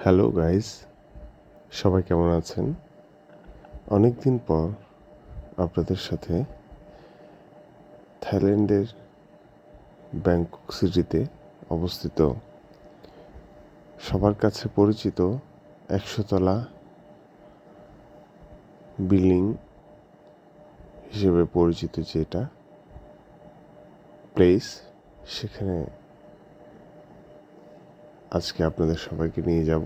Hello guys, সবাই কেমন আছেন? অনেক দিন পর আপনাদের সাথে থাইল্যান্ডের ব্যাংকক সিটিতে অবস্থিত সবার কাছে পরিচিত 100 তলা বিল্ডিং হিসেবে পরিচিত যেটা প্লেস, সেখানে আজকে আপনাদের সবাইকে নিয়ে যাব।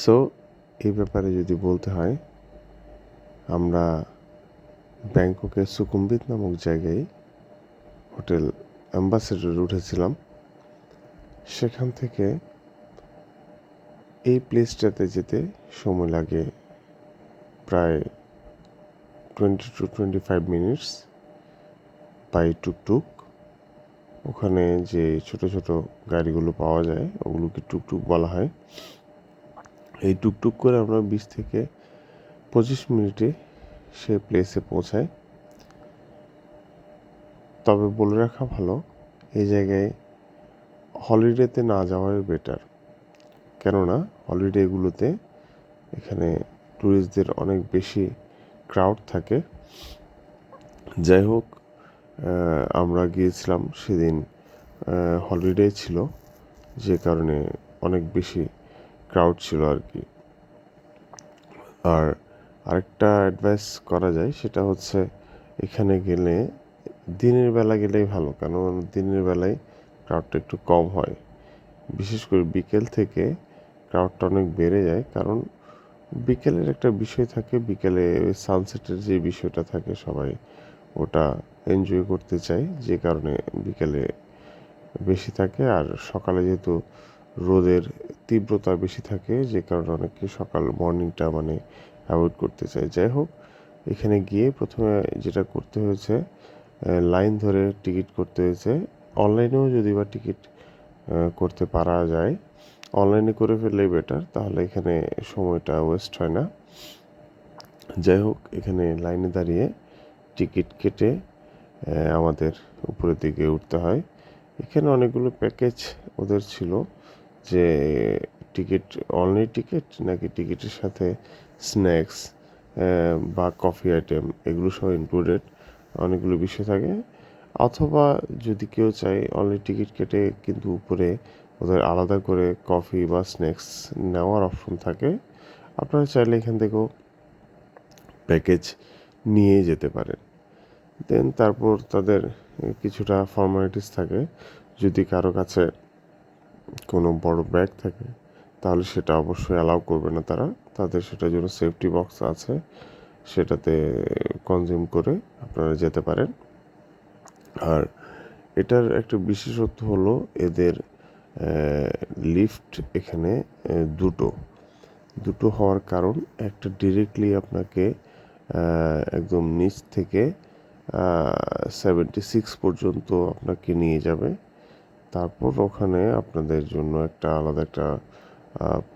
সো এই ব্যাপারে যদি বলতে হয়, আমরা ব্যাংককের সুকুমবিত নামক জায়গায় হোটেল অ্যাম্বাসেডরে উঠেছিলাম। সেখান থেকে এই প্লেসটাতে যেতে সময় লাগে প্রায় 20 to 25 মিনিটস বাই টুকটুক। ওখানে যে ছোট ছোট গাড়িগুলো পাওয়া যায় ওগুলোকে টুকটুক বলা হয়। এই টুকটুক করে আমরা 20 থেকে 25 মিনিটে সে প্লেসে পৌঁছাই। তবে বলে রাখা ভালো, এই জায়গায় হলিডেতে না যাওয়াই বেটার, কেননা হলিডেগুলোতে এখানে ট্যুরিস্টদের অনেক বেশি ক্রাউড থাকে। যাই হোক, আমরা গিয়েছিলাম সেদিন, হলিডে ছিল, যে কারণে অনেক বেশি ক্রাউড ছিল আর কি। আর আরেকটা অ্যাডভাইস করা যায়, সেটা হচ্ছে এখানে গেলে দিনের বেলা গেলেই ভালো, কারণ দিনের বেলায় ক্রাউডটা একটু কম হয়। বিশেষ করে বিকেল থেকে ক্রাউডটা অনেক বেড়ে যায়, কারণ বিকেলের একটা বিষয় থাকে, বিকেলে সানসেটের যে বিষয়টা থাকে সবাই ওটা এনজয় করতে চায়, যে কারণে বিকেলে বেশি থাকে। আর সকালে যেহেতু রোদের তীব্রতা বেশি থাকে, যে কারণে অনেকে সকাল মর্নিংটা অ্যাভয়েড করতে চায়। যাই হোক, এখানে গিয়ে প্রথমে যেটা করতে হয়েছে, লাইন ধরে টিকিট করতে হয়েছে। অনলাইনেও যদি বা টিকিট করতে পারা যায়, অনলাইনে করে ফেললেই বেটার, তাহলে এখানে সময়টা ওয়েস্ট হয় না। যাই হোক, এখানে লাইনে দাঁড়িয়ে টিকিট কেটে আমাদের উপরের দিকে উঠতে হয়। এখানে অনেকগুলো প্যাকেজ ওদের ছিল, যে টিকিট অনলি টিকিট নাকি টিকিটের সাথে স্ন্যাক্স বা কফি আইটেম এগুলো সব ইনক্লুডেড, অনেকগুলো বিষয় থাকে। অথবা যদি কেউ চায় অনলি টিকিট কেটে কিন্তু উপরে ওদের আলাদা করে কফি বা স্ন্যাক্স নেওয়ার অপশন থাকে, আপনারা চাইলে এখান থেকেও প্যাকেজ নিয়ে যেতে পারেন। দেন তারপর তাদের কিছুটা ফর্মালিটিস থাকে। যদি কারো কাছে কোনো বড় ব্যাগ থাকে তাহলে সেটা অবশ্যই অ্যালাউ করবে না তারা, তাদের সেটার জন্য সেফটি বক্স আছে, সেটাতে কনজিউম করে আপনারা যেতে পারেন। আর এটার একটা বিশেষত্ব হলো এদের লিফট এখানে দুটো দুটো হওয়ার কারণ, একটা ডিরেক্টলি আপনাকে একদম নিচ থেকে 76 পর্যন্ত আপনাকে নিয়ে যাবে। তারপর ওখানে আপনাদের জন্য একটা আলাদা একটা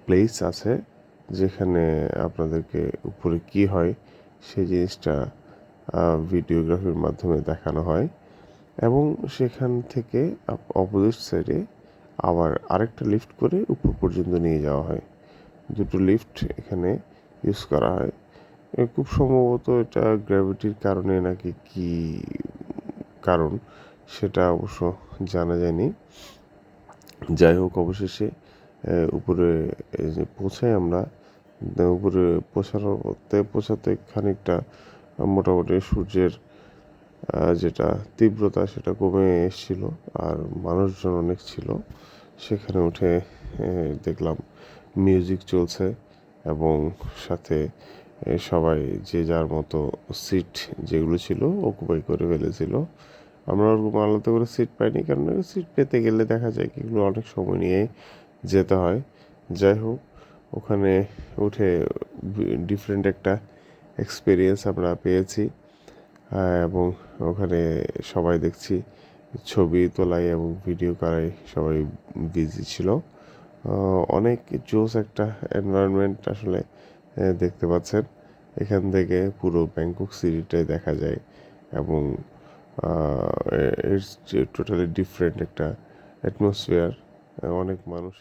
প্লেস আছে, যেখানে আপনাদেরকে উপরে কি হয় সেই জিনিসটা ভিডিওগ্রাফির মাধ্যমে দেখানো হয়। এবং সেখান থেকে অপোজিট সাইডে আবার আরেকটা লিফট করে উপর পর্যন্ত নিয়ে যাওয়া হয়। দুটো লিফট এখানে ইউজ করা হয়। খুব সম্ভবত এটা গ্র্যাভিটির কারণে নাকি কি কারণ সেটা অবশ্য জানা যায়নি। যাই হোক, অবশেষে উপরে যে পৌঁছাই আমরা, উপরে পৌঁছাতে খানিকটা মোটামুটি সূর্যের যেটা তীব্রতা সেটা কমে এসেছিল, আর মানুষজন অনেক ছিল। সেখানে উঠে দেখলাম মিউজিক চলছে এবং সাথে সবাই যে যার মতো সিট যেগুলো ছিল অকুপাই করে ফেলেছিল। আমরা ওরকম আলাদা করে সিট পাইনি, কারণ সিট পেতে গেলে দেখা যায় কি এগুলো অনেক সময় নিয়ে যেতে হয়। যাই হোক, ওখানে উঠে ডিফারেন্ট একটা এক্সপিরিয়েন্স আমরা পেয়েছি। এবং ওখানে সবাই দেখছি ছবি তোলায় এবং ভিডিও করায় সবাই বিজি ছিল। অনেক জোস একটা এনভায়রনমেন্ট আসলে দেখতে পাচ্ছেন। এখান থেকে পুরো ব্যাংকক সিটিটাই দেখা যায় এবং ইটস টোটালি ডিফারেন্ট একটা অ্যাটমসফিয়ার। অনেক মানুষ